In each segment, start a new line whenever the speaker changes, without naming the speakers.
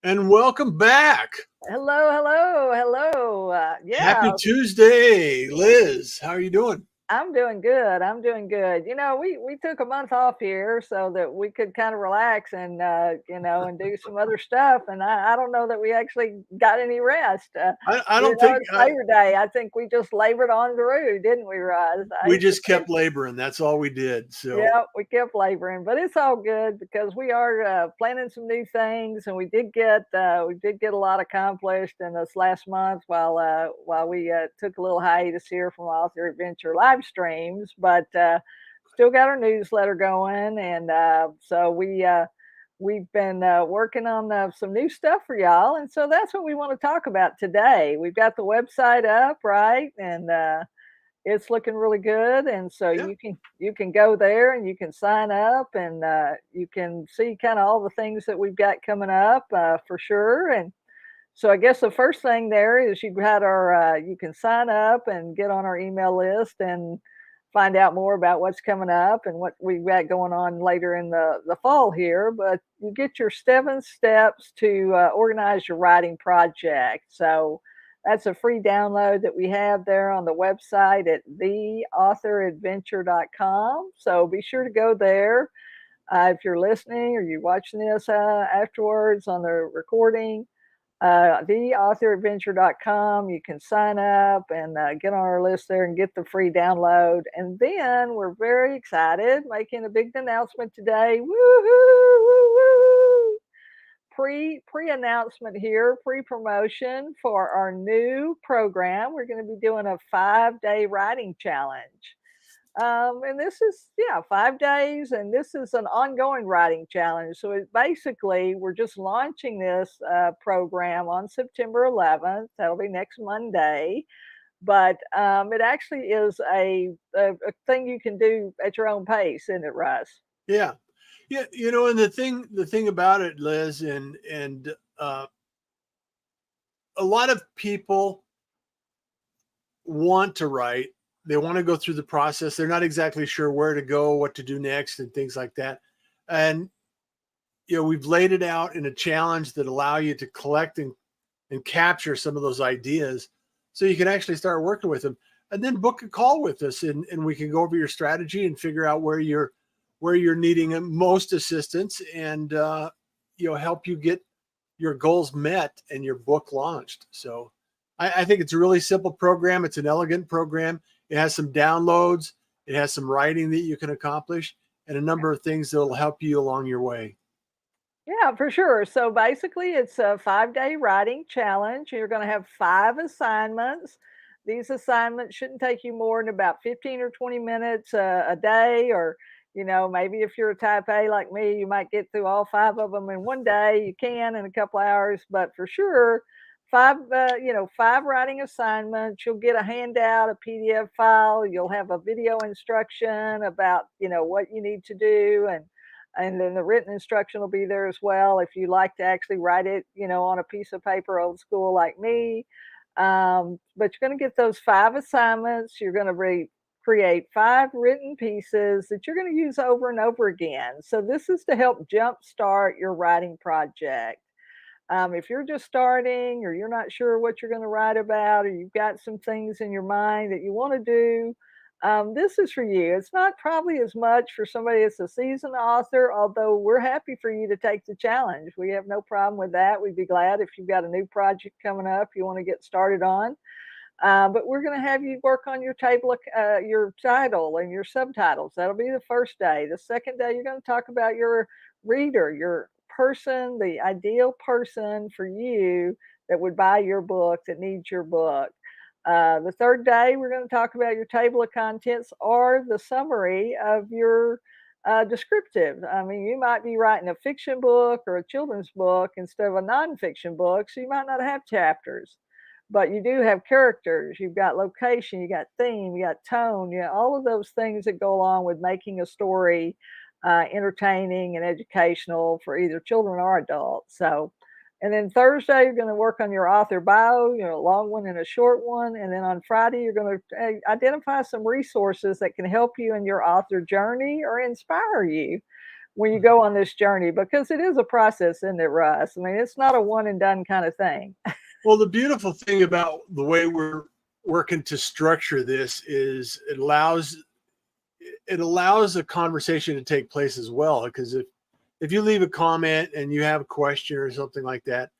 and welcome back.
Hello, hello, hello.
Happy
Yeah,
Tuesday, Liz. How are you doing?
I'm doing good. I'm doing good. We took a month off here so that we could kind of relax and and do some other stuff. And I don't know that we actually got any rest.
I don't think
It's Labor Day. I think we just labored on through, didn't we, Roz? I
we
hate to
just
say
kept laboring. That's all we did. So
Yeah, we kept laboring, but it's all good because we are planning some new things, and we did get a lot accomplished in this last month while we took a little hiatus here from Author Adventure live streams, but still got our newsletter going, and we've been working on some new stuff for y'all, and so that's what we want to talk about today. We've got the website up, right, and it's looking really good, and so
yeah,
you can go there and you can sign up, and you can see kind of all the things that we've got coming up for sure. And so I guess the first thing there is you can sign up and get on our email list and find out more about what's coming up and what we've got going on later in the fall here. But you get your 7 steps to organize your writing project. So that's a free download that we have there on the website at theauthoradventure.com. So be sure to go there if you're listening or you're watching this afterwards on the recording. Theauthoradventure.com. You can sign up and get on our list there and get the free download. And then we're very excited, making a big announcement today. Woohoo! Woo woo! Pre announcement here, pre promotion for our new program. We're going to be doing a 5-day writing challenge. And this is, yeah, 5 days, and this is an ongoing writing challenge. So basically, we're just launching this program on September 11th. That'll be next Monday. But it actually is a thing you can do at your own pace, isn't it, Russ?
yeah, yeah. And the thing about it, Liz, and a lot of people want to write. They want to go through the process. They're not exactly sure where to go, what to do next, and things like that. And we've laid it out in a challenge that allow you to collect and capture some of those ideas so you can actually start working with them, and then book a call with us, and we can go over your strategy and figure out where you're needing most assistance, and help you get your goals met and your book launched. So I think it's a really simple program. It's an elegant program. It has some downloads, it has some writing that you can accomplish, and a number of things that will help you along your way.
Yeah, for sure. So basically, it's a 5-day writing challenge. You're going to have 5 assignments. These assignments shouldn't take you more than about 15 or 20 minutes a day, or maybe if you're a type A like me, you might get through all 5 of them in one day. You can in a couple hours, but for sure, 5 writing assignments. You'll get a handout, a PDF file. You'll have a video instruction about what you need to do, and then the written instruction will be there as well if you like to actually write it, on a piece of paper, old school like me. But you're going to get those 5 assignments. You're going to create 5 written pieces that you're going to use over and over again. So this is to help jumpstart your writing project. If you're just starting, or you're not sure what you're going to write about, or you've got some things in your mind that you want to do, this is for you. It's not probably as much for somebody that's a seasoned author, although we're happy for you to take the challenge. We have no problem with that. We'd be glad if you've got a new project coming up you want to get started on. But we're going to have you work on your title and your subtitles. That'll be the first day. The second day, you're going to talk about your reader, your person, the ideal person for you that would buy your book, that needs your book. The third day, we're going to talk about your table of contents or the summary of your descriptive. I mean, you might be writing a fiction book or a children's book instead of a nonfiction book, so you might not have chapters, but you do have characters. You've got location, you got theme, you got tone, all of those things that go along with making a story entertaining and educational for either children or adults. So, and then Thursday, you're going to work on your author bio, a long one and a short one. And then on Friday, you're going to identify some resources that can help you in your author journey or inspire you when you go on this journey, because it is a process, isn't it, Russ? I mean, it's not a one and done kind of thing.
Well, the beautiful thing about the way we're working to structure this is it allows a conversation to take place as well. Because if you leave a comment and you have a question or something like that,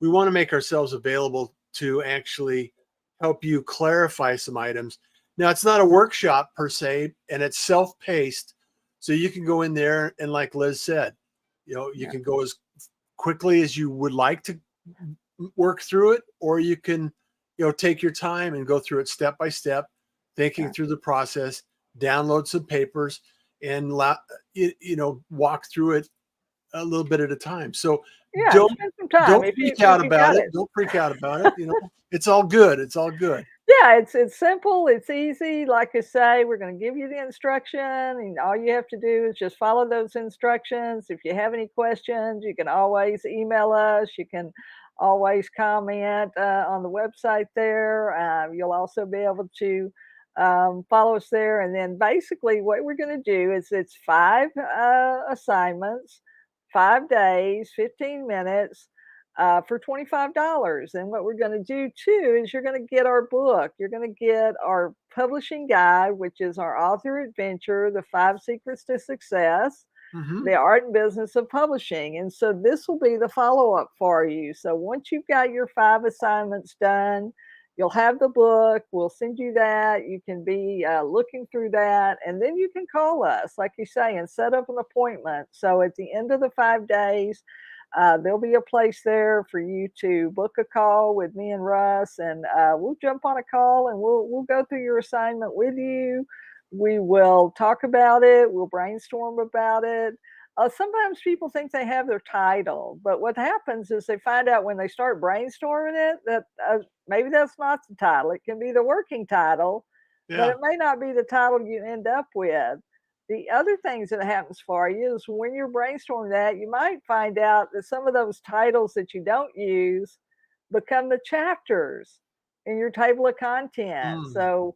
we want to make ourselves available to actually help you clarify some items. Now, it's not a workshop per se, and it's self-paced, so you can go in there and, like Liz said, you
Yeah.
can go as quickly as you would like to work through it, or you can, take your time and go through it step by step, thinking
Yeah.
through the process, download some papers, and walk through it a little bit at a time. So
Yeah,
don't
spend some time
don't
if
freak
if
out
you
about
got
it.
it.
Don't freak out about it. It's all good. It's all good.
Yeah, it's simple, it's easy. Like I say, we're going to give you the instruction, and all you have to do is just follow those instructions. If you have any questions, you can always email us. You can always comment on the website there. You'll also be able to follow us there. And then basically, what we're going to do is it's five assignments, 5 days, 15 minutes for $25. And what we're going to do too is you're going to get our book. You're going to get our publishing guide, which is our author adventure, The Five Secrets to Success,
Hmm.
the art and business of publishing. And so this will be the follow up for you. So once you've got your 5 assignments done, you'll have the book. We'll send you that. You can be looking through that. And then you can call us, like you say, and set up an appointment. So at the end of the 5 days, there'll be a place there for you to book a call with me and Russ, and we'll jump on a call and we'll go through your assignment with you. We will talk about it. We'll brainstorm about it. Sometimes people think they have their title, but what happens is they find out when they start brainstorming it that maybe that's not the title. It can be the working title, but
Yeah.
it may not be the title you end up with. The other things that happens for you is when you're brainstorming that, you might find out that some of those titles that you don't use become the chapters in your table of content.
Mm.
So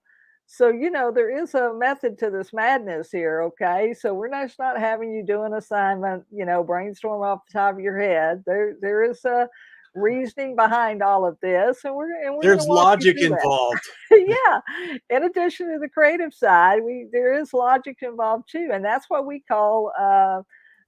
there is a method to this madness here, okay? So we're not having you do an assignment, brainstorm off the top of your head. There is a reasoning behind all of this, and we're going to
There's
walk you
logic
through that.
involved.
Yeah. In addition to the creative side, we there is logic involved too, and that's what we call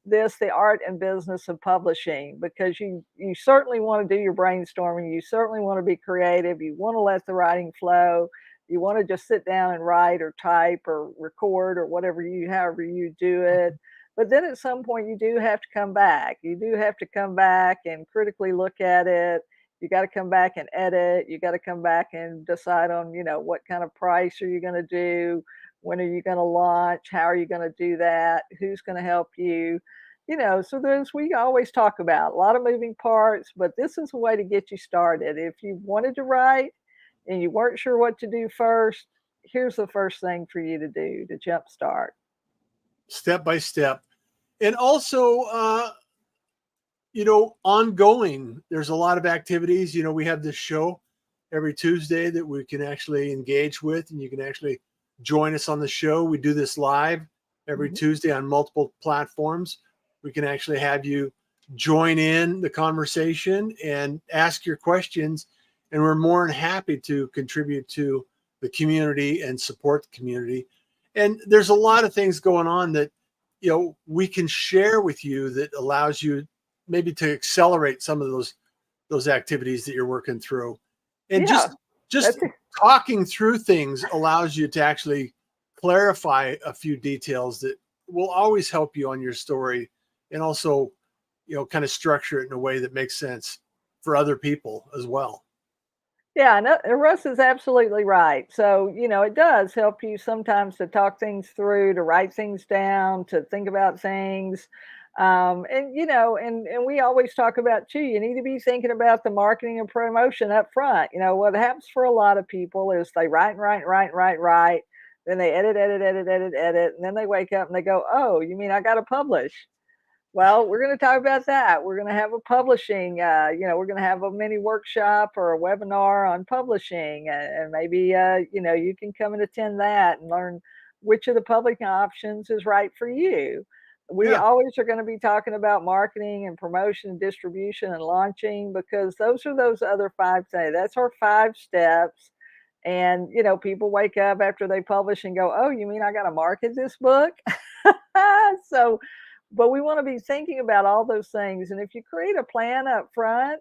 this the art and business of publishing, because you certainly want to do your brainstorming, you certainly want to be creative, you want to let the writing flow, you want to just sit down and write or type or record or whatever however you do it. But then at some point you do have to come back. You do have to come back and critically look at it. You got to come back and edit. You got to come back and decide on, what kind of price are you going to do? When are you going to launch? How are you going to do that? Who's going to help you? So there's we always talk about a lot of moving parts, but this is a way to get you started. If you wanted to write and you weren't sure what to do first, here's the first thing for you to do to jumpstart.
Step by step. And also, ongoing, there's a lot of activities. We have this show every Tuesday that we can actually engage with, and you can actually join us on the show. We do this live every
Mhm.
Tuesday on multiple platforms. We can actually have you join in the conversation and ask your questions, and we're more than happy to contribute to the community and support the community. And there's a lot of things going on that we can share with you that allows you maybe to accelerate some of those activities that you're working through. And
Yeah,
just
that's it.
talking through things allows you to actually clarify a few details that will always help you on your story, and also kind of structure it in a way that makes sense for other people as well.
Yeah, no, Russ is absolutely right. So, it does help you sometimes to talk things through, to write things down, to think about things. And we always talk about too, you need to be thinking about the marketing and promotion up front. What happens for a lot of people is they write and write and write and write and write, then they edit, edit, edit, edit, edit, and then they wake up and they go, oh, you mean I got to publish? Well, we're going to talk about that. We're going to have a publishing, we're going to have a mini workshop or a webinar on publishing. And maybe, you can come and attend that and learn which of the publishing options is right for you. We
Yeah.
always are going to be talking about marketing and promotion and distribution and launching, because those are those other 5 things. That's our 5 steps. And, people wake up after they publish and go, "Oh, you mean I got to market this book?" So, but we want to be thinking about all those things. And if you create a plan up front,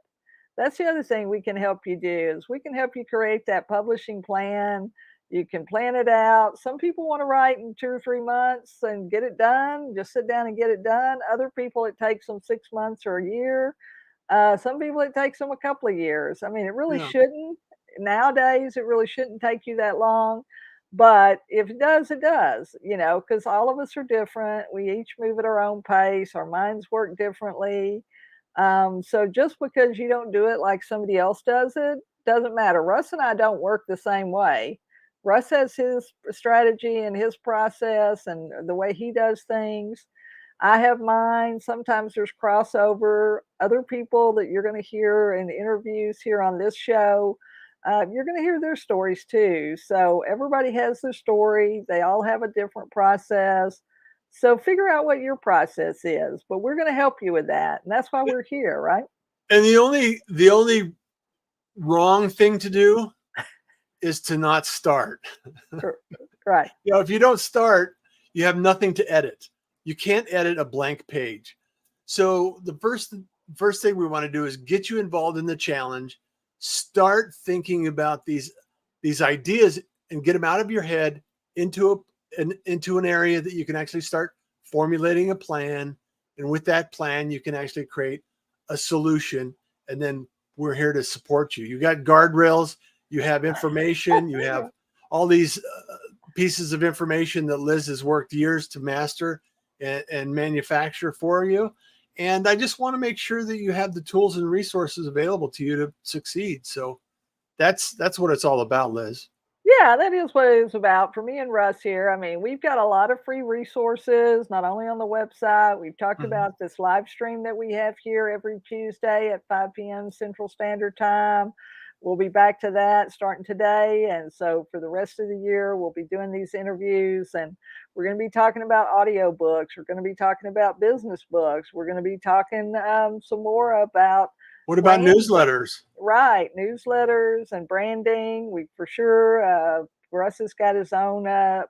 that's the other thing we can help you do, is we can help you create that publishing plan. You can plan it out. Some people want to write in 2 or 3 months and get it done, just sit down and get it done. Other people, it takes them 6 months or a year. Some people, it takes them a couple of years. I mean, it really
Yeah.
shouldn't. Nowadays, it really shouldn't take you that long. But if it does, it does, because all of us are different. We each move at our own pace. Our minds work differently. So just because you don't do it like somebody else does it, doesn't matter. Russ and I don't work the same way. Russ has his strategy and his process and the way he does things. I have mine. Sometimes there's crossover. Other people that you're going to hear in interviews here on this show, you're going to hear their stories too. So everybody has their story. They all have a different process. So figure out what your process is, but we're going to help you with that. And that's why we're here, right?
And the only wrong thing to do is to not start.
Right.
If you don't start, you have nothing to edit. You can't edit a blank page. So the first thing we want to do is get you involved in the challenge. Start thinking about these ideas and get them out of your head into an area that you can actually start formulating a plan. And with that plan, you can actually create a solution. And then we're here to support you. You got guardrails, you have information, you have all these pieces of information that Liz has worked years to master and manufacture for you. And I just want to make sure that you have the tools and resources available to you to succeed. So that's what it's all about, Liz.
Yeah, that is what it is about for me and Russ here. I mean, we've got a lot of free resources, not only on the website. We've talked
Mhm.
about this live stream that we have here every Tuesday at 5 p.m. Central Standard Time. We'll be back to that starting today. And so for the rest of the year, we'll be doing these interviews, and we're going to be talking about audiobooks. We're going to be talking about business books. We're going to be talking some more about
What about
brand.
newsletters?
Right, newsletters and branding. We for sure. Russ has got his own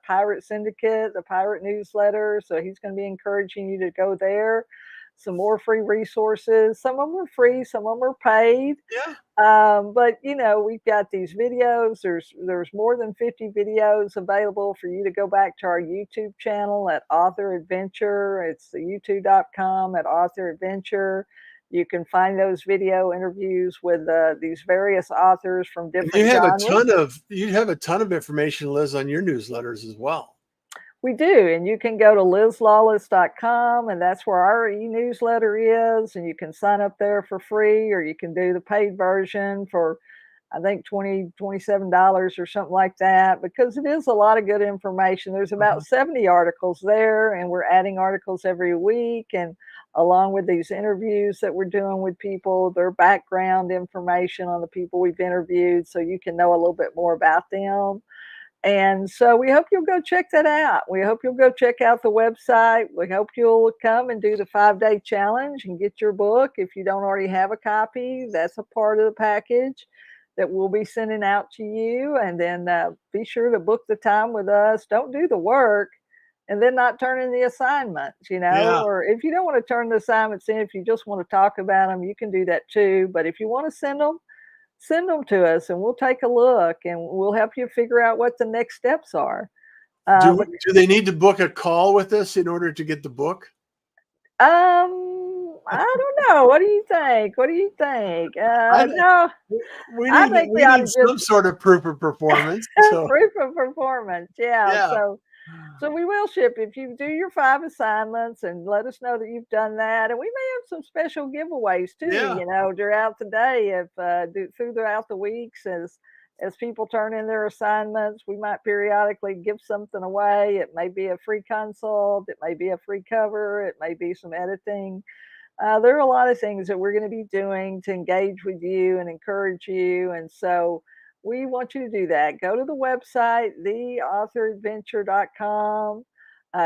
pirate syndicate, the pirate newsletter. So he's going to be encouraging you to go there. Some more free resources. Some of them are free, some of them are paid.
Yeah.
But we've got these videos. There's more than 50 videos available for you to go back to our YouTube channel at Author Adventure. It's the youtube.com at Author Adventure. You can find those video interviews with these various authors from
And you
different
have
genres.
you have a ton of information, Liz, on your newsletters as well.
We do, and you can go to lizlawless.com, and that's where our e-newsletter is, and you can sign up there for free, or you can do the paid version for I think $27 or something like that, because it is a lot of good information. There's about 70 articles there, and we're adding articles every week. And along with these interviews that we're doing with people, their background information on the people we've interviewed, so you can know a little bit more about them. And so we hope you'll go check that out. We hope you'll go check out the website. We hope you'll come and do the 5-day challenge and get your book. If you don't already have a copy, that's a part of the package that we'll be sending out to you. And then be sure to book the time with us. Don't do the work and then not turn in the assignments,
Yeah.
or if you don't want to turn the assignments in, if you just want to talk about them, you can do that too. But if you want to send them to us, and we'll take a look, and we'll help you figure out what the next steps are. But
Do they need to book a call with us in order to get the book?
I don't know. What do you think? What do you think?
I
No,
we
I
need
think we
we
ought to
need
just
some sort of proof of performance. So
proof of performance. Yeah.
yeah.
So we will ship if you do your 5 assignments and let us know that you've done that. And we may have some special giveaways too,
Yeah.
throughout the day, if throughout the weeks as people turn in their assignments, we might periodically give something away. It may be a free consult, it may be a free cover, it may be some editing. There are a lot of things that we're going to be doing to engage with you and encourage you. And so we want you to do that. Go to the website, theauthoradventure.com.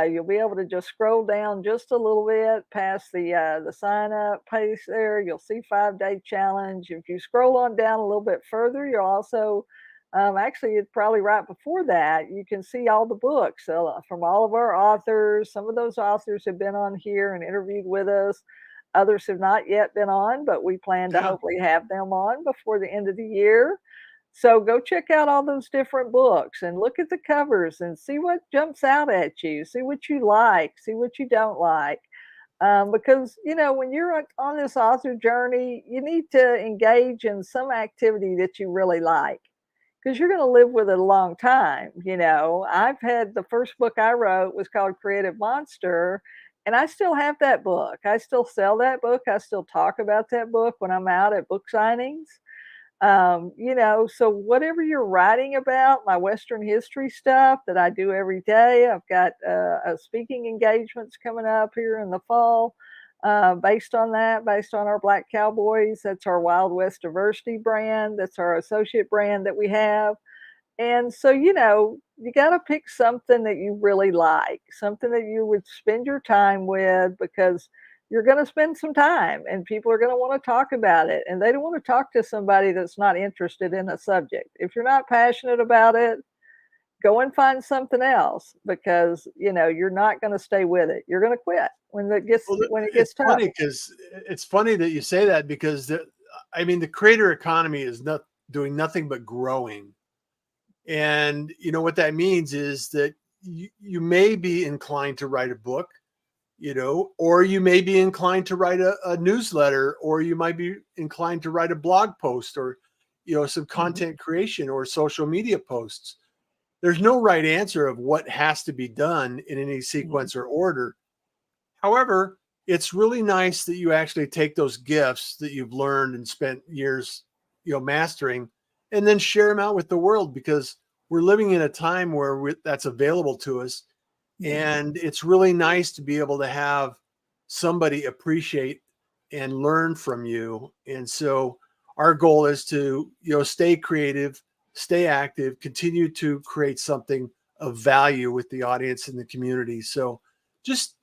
You'll be able to just scroll down just a little bit past the sign up page there. You'll see 5 day challenge. If you scroll on down a little bit further, you'll also actually it's probably right before that you can see all the books from all of our authors. Some of those authors have been on here and interviewed with us. Others have not yet been on, but we plan to
Yeah.
hopefully have them on before the end of the year. So go check out all those different books and look at the covers and see what jumps out at you. See what you like, see what you don't like. Because, when you're on this author journey, you need to engage in some activity that you really like because you're going to live with it a long time. I've had the first book I wrote was called Creative Monster, and I still have that book. I still sell that book. I still talk about that book when I'm out at book signings. So whatever you're writing about, my Western history stuff that I do every day, I've got speaking engagements coming up here in the fall based on that, based on our Black Cowboys. That's our Wild West Diversity brand. That's our associate brand that we have. And so, you got to pick something that you really like, something that you would spend your time with because you're going to spend some time and people are going to want to talk about it. And they don't want to talk to somebody that's not interested in a subject. If you're not passionate about it, go and find something else because, you're not going to stay with it. You're going to quit
Well,
when it
it's
gets tough.
funny because it's funny that you say that because the creator economy is not doing nothing but growing. And what that means is that you may be inclined to write a book, or you may be inclined to write a newsletter, or you might be inclined to write a blog post or, some
Mhm.
content creation or social media posts. There's no right answer of what has to be done in any
Mhm.
sequence or order. However, it's really nice that you actually take those gifts that you've learned and spent years, mastering, and then share them out with the world because we're living in a time where that's available to us.
Mhm.
And it's really nice to be able to have somebody appreciate and learn from you. And so our goal is to, stay creative, stay active, continue to create something of value with the audience and the community. So just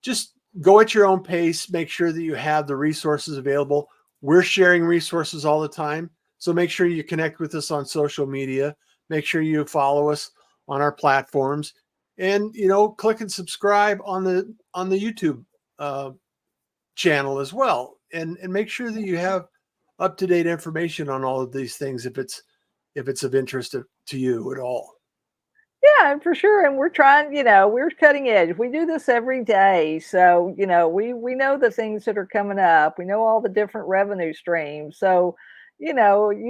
just go at your own pace, make sure that you have the resources available. We're sharing resources all the time. So make sure you connect with us on social media. Make sure you follow us on our platforms and click and subscribe on the YouTube uh, channel as well. And make sure that you have up-to-date information on all of these things if it's of interest to you at all.
Yeah, for sure. And we're trying, we're cutting edge. We do this every day. So, we know the things that are coming up. We know all the different revenue streams. So, you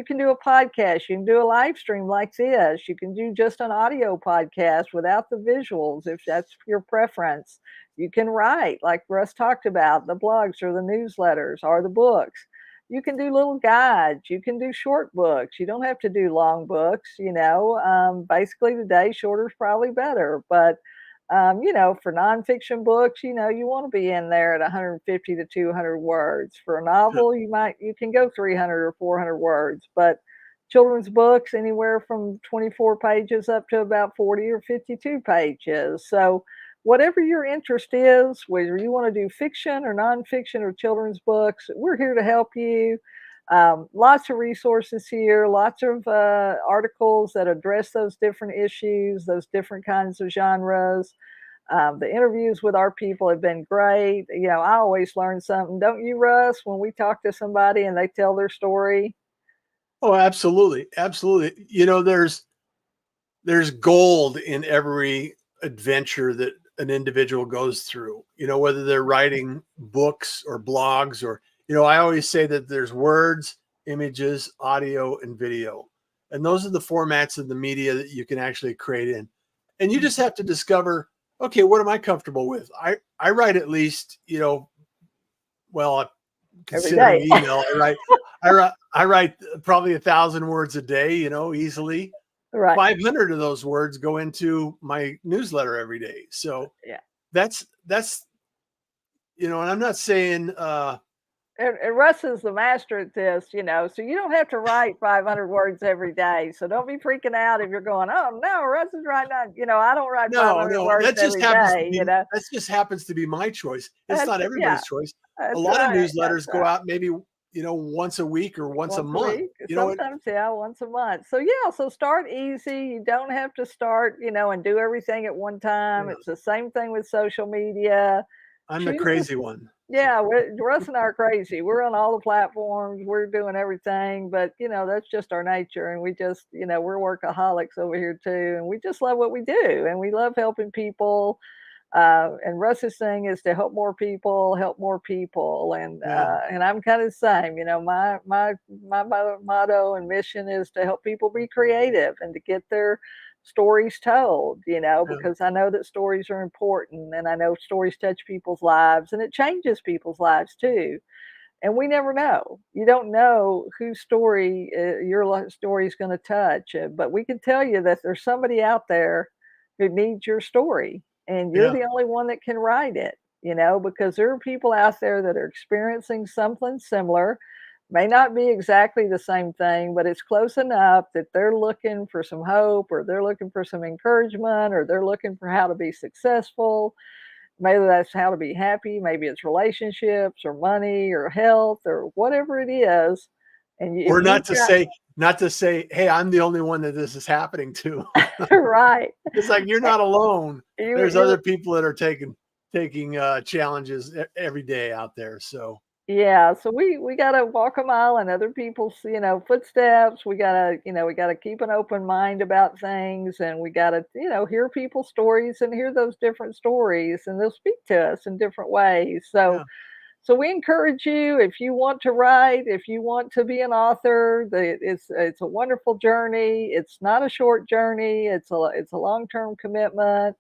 can do a podcast, you can do a live stream like this. You can do just an audio podcast without the visuals if that's your preference. You can write, like Russ talked about, the blogs or the newsletters or the books. You can do little guides, you can do short books, you don't have to do long books. Basically today shorter is probably better, but for nonfiction books, you want to be in there at 150 to 200 words. For a novel, you can go 300 or 400 words, but children's books anywhere from 24 pages up to about 40 or 52 pages. So whatever your interest is, whether you want to do fiction or nonfiction or children's books, we're here to help you. Lots of resources here, lots of articles that address those different issues, those different kinds of genres. The interviews with our people have been great. I always learn something. Don't you, Russ, when we talk to somebody and they tell their story?
Oh, absolutely. Absolutely. There's gold in every adventure that an individual goes through, whether they're writing books or blogs or, I always say that there's words, images, audio, and video. And those are the formats of the media that you can actually create in. And you just have to discover, okay, what am I comfortable with? I write at least, well,
Every
considering
day.
email, I write probably 1,000 words a day, easily.
Right.
500 of those words go into my newsletter every day. So
Yeah.
that's and I'm not saying
and Russ is the master at this, you know, so you don't have to write 500 words every day. So don't be freaking out if you're going, oh no, Russ is writing on, you know, I don't write
No,
500
no,
words every day, you know.
that just happens to be my choice. It's
That's
not
yeah,
everybody's choice. A
that's
lot of
right. That's
newsletters go
right.
out maybe, once a week or once a
Once a
month.
week,
You know what?
sometimes, yeah, once a month. So yeah, so start easy. You don't have to start, you know, and do everything at one time.
Yeah,
It's the same thing with social media.
I'm the
Choose
crazy one. So,
Yeah, Russ and I are crazy. We're on all the platforms. We're doing everything, but you know that's just our nature, and we just, you know, we're workaholics over here too, and we just love what we do, and we love helping people. And Russ's thing is to help more people,
yeah,
and I'm kind of the same. You know, my motto and mission is to help people be creative and to get their stories told. You know,
yeah.
because I know that stories are important, and I know stories touch people's lives, and it changes people's lives too. And we never know. You don't know whose story story is going to touch, but we can tell you that there's somebody out there who needs your story, and you're
Yeah.
the only one that can write it. You know, because there are people out there that are experiencing something similar. May not be exactly the same thing, but it's close enough that they're looking for some hope, or they're looking for some encouragement, or they're looking for how to be successful. Maybe that's how to be happy, maybe it's relationships or money or health or whatever it is, and if
Or
you've got
not to say, "Hey, I'm the only one that this is happening to."
right.
It's like you're
Eh,
not alone. There's
you're
other people that are taking challenges every day out there. So
yeah, so we gotta walk a mile in other people's, you know, footsteps. We gotta, you know, we gotta keep an open mind about things, and we gotta, you know, hear people's stories and hear those different stories, and they'll speak to us in different ways.
yeah,
So we encourage you, if you want to write, if you want to be an author, it's a wonderful journey. It's not a short journey. It's a long-term commitment.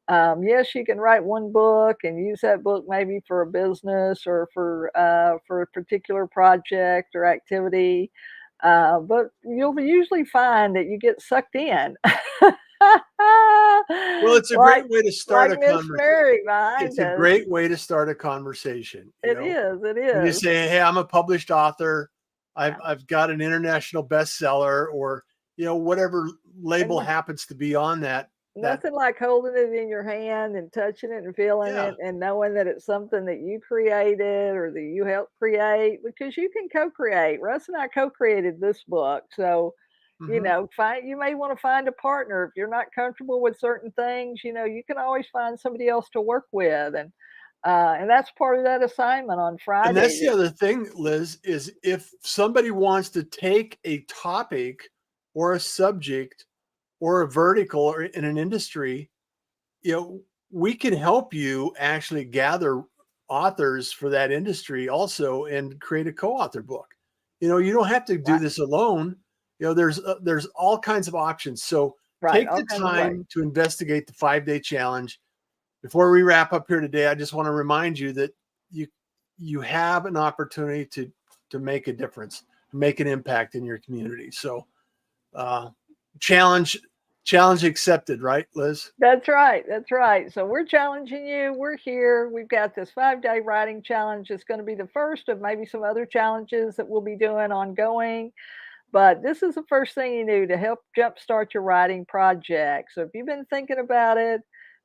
Yes, you can write one book and use that book maybe for a business or for a particular project or activity, but you'll usually find that you get sucked in.
well, it's a
like
great way to start
like
a
Miss
conversation.
Mary
It's
behind
a
us.
great way to start a conversation.
It is. It
When you
is.
say, "Hey, I'm a published author.
Yeah.
I've got an international bestseller," or whatever label
And
happens to be on that
nothing like holding it in your hand and touching it and feeling
yeah.
it and knowing that it's something that you created or that you helped create, because you can co-create. Russ and I co-created this book. So, you
Mhm.
know, you may want to find a partner. If you're not comfortable with certain things, you know, you can always find somebody else to work with. And that's part of that assignment on
And that's
Friday.
the other thing, Liz, is if somebody wants to take a topic or a subject or a vertical or in an industry, you know, we can help you actually gather authors for that industry also and create a co-author book. You don't have to do
Right.
this alone. There's all kinds of options. So
Right.
take
All
the
kinds of ways.
time to investigate the 5-day challenge. Before we wrap up here today, I just want to remind you that you you have an opportunity to make a difference, make an impact in your community. So uh, challenge challenge accepted, right, Liz?
That's right. That's right. So we're challenging you. We're here. We've got this 5-day writing challenge. It's going to be the first of maybe some other challenges that we'll be doing ongoing. But this is the first thing you do to help jumpstart your writing project. So if you've been thinking about it,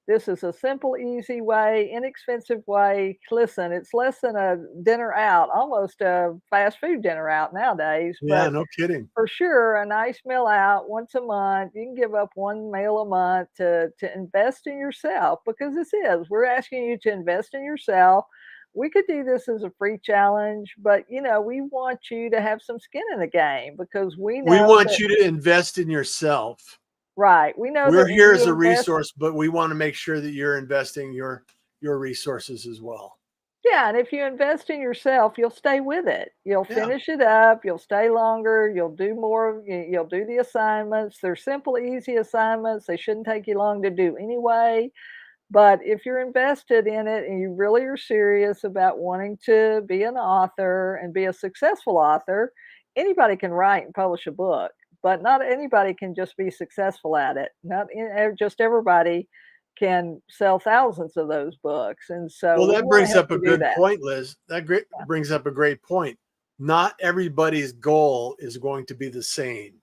this is a simple, easy way, inexpensive way. Listen, it's less than a dinner out, almost a fast food dinner out nowadays.
Yeah,
But
no kidding.
for sure, a nice meal out once a month. You can give up one meal a month to invest in yourself, because this is we're asking you to invest in yourself. We could do this as a free challenge, but you know, we want you to have some skin in the game, because we
We
know
want
that
you to invest in yourself.
right. We know
We're
that when
here
you
as a
invest
resource, but we want to make sure that you're investing your resources as well.
yeah, and if you invest in yourself, you'll stay with it. You'll
Yeah.
finish it up, you'll stay longer, you'll do more, you'll do the assignments. They're simple, easy assignments. They shouldn't take you long to do anyway. But if you're invested in it and you really are serious about wanting to be an author and be a successful author, anybody can write and publish a book, but not anybody can just be successful at it. Not just everybody can sell thousands of those books. And so
Well,
we
that
want to
brings
help
up a
you do
good
that.
point, Liz. Brings up a great point. Not everybody's goal is going to be the same.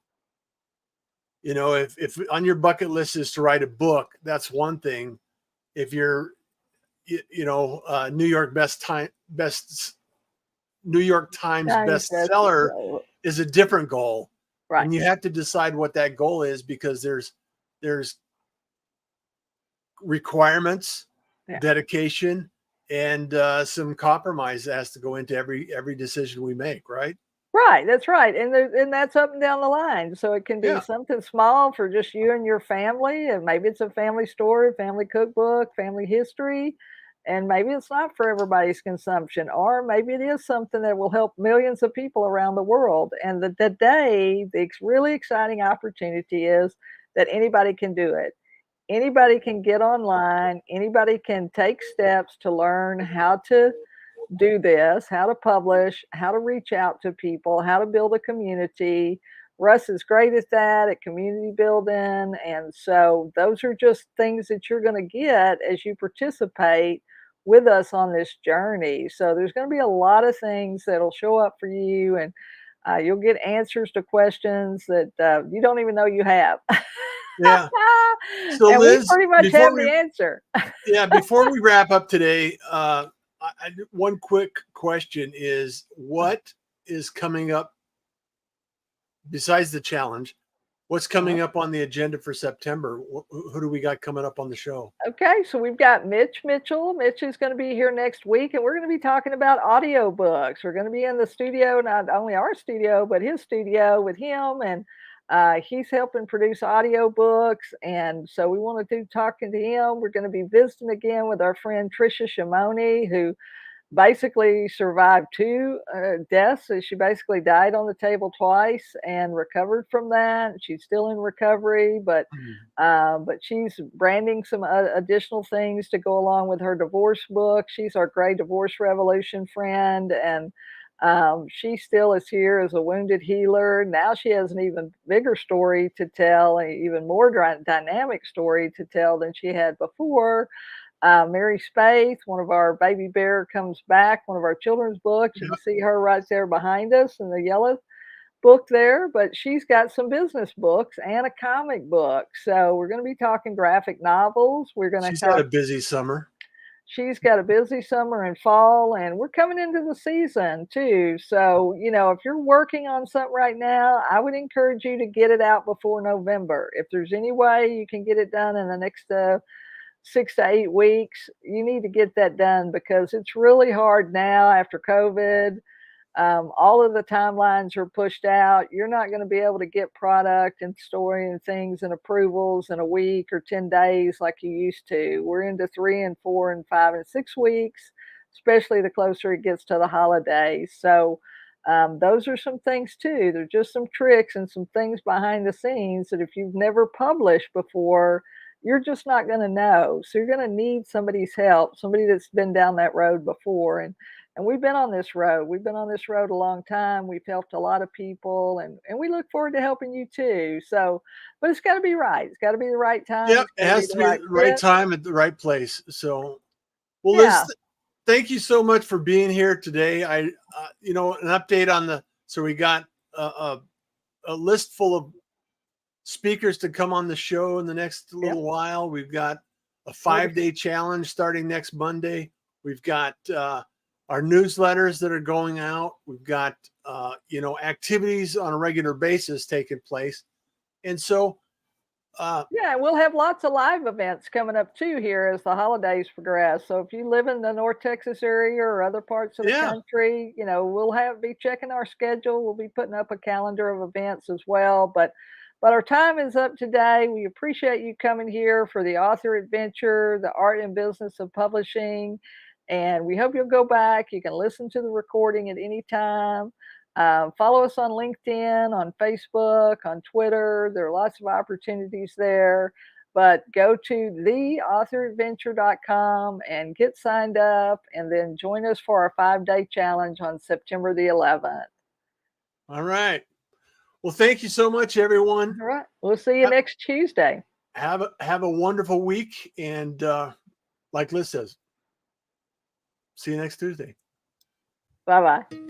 You know, if on your bucket list is to write a book, that's one thing. If you're, New York New York Times
Times Best
bestseller
Seller.
is a different goal,
Right.
and you have to decide what that goal is, because there's requirements,
Yeah.
dedication, and some compromise that has to go into every decision we make, right?
Right, that's right, and that's up and down the line. So it can be
Yeah.
something small for just you and your family, and maybe it's a family story, family cookbook, family history, and maybe it's not for everybody's consumption, or maybe it is something that will help millions of people around the world. And the really exciting opportunity is that anybody can do it. Anybody can get online, anybody can take steps to learn how to do this, how to publish, how to reach out to people, how to build a community. Russ is great at that, at community building. And so those are just things that you're going to get as you participate with us on this journey. So there's going to be a lot of things that'll show up for you, and you'll get answers to questions that you don't even know you have.
Yeah. So
And we
Liz,
pretty much have the answer.
before we wrap up today, one quick question is, what is coming up besides the challenge? What's coming up on the agenda for September? Who do we got coming up on the show?
Okay, so we've got Mitch Mitchell. Mitch is going to be here next week, and we're going to be talking about audiobooks. We're going to be in the studio, not only our studio, but his studio with him, and he's helping produce audiobooks. And so we want to do talking to him. We're going to be visiting again with our friend Trisha Shimoni, who basically survived two deaths. So she basically died on the table twice and recovered from that. She's still in recovery, but she's branding some additional things to go along with her divorce book. She's our Great Divorce Revolution friend, and she still is here as a wounded healer. Now she has an even bigger story to tell, an even more dynamic story to tell than she had before. Mary Spaeth, one of our Baby Bear Comes Back, one of our children's books. You
Yeah.
can see her right there behind us in the yellow book there, but she's got some business books and a comic book. So we're going to be talking graphic novels. We're going to
She's had
talk.
a busy summer.
She's got a busy summer and fall, and we're coming into the season too. So, if you're working on something right now, I would encourage you to get it out before November. If there's any way you can get it done in the next 6 to 8 weeks, you need to get that done, because it's really hard now after COVID. All of the timelines are pushed out. You're not going to be able to get product and story and things and approvals in a week or 10 days like you used to. We're into 3 and 4 and 5 and 6 weeks, especially the closer it gets to the holidays. So those are some things too. There's just some tricks and some things behind the scenes that if you've never published before, you're just not going to know. So you're going to need somebody's help, somebody that's been down that road before. And we've been on this road. We've been on this road a long time. We've helped a lot of people, and we look forward to helping you too. So, but it's got to be right. It's got to be the right time.
Yep,
It's
it
got to be
has
the
to be
right
the right
fit.
time at the right place. So, well,
Yeah.
Liz, thank you so much for being here today. An update on so we got a list full of speakers to come on the show in the next little while. We've got a 5-day challenge starting next Monday. We've got our newsletters that are going out. We've got activities on a regular basis taking place, and so
yeah, we'll have lots of live events coming up too here as the holidays progress. So if you live in the North Texas area or other parts of the country, we'll be checking our schedule. We'll be putting up a calendar of events as well. But our time is up today. We appreciate you coming here for the author adventure, the art and business of publishing. And we hope you'll go back. You can listen to the recording at any time. Follow us on LinkedIn, on Facebook, on Twitter. There are lots of opportunities there. But go to theauthoradventure.com and get signed up, and then join us for our 5-day challenge on September the 11th.
All right. Well, thank you so much, everyone.
All right. We'll see you next Tuesday.
have a wonderful week. And like Liz says, see you next Tuesday.
Bye-bye.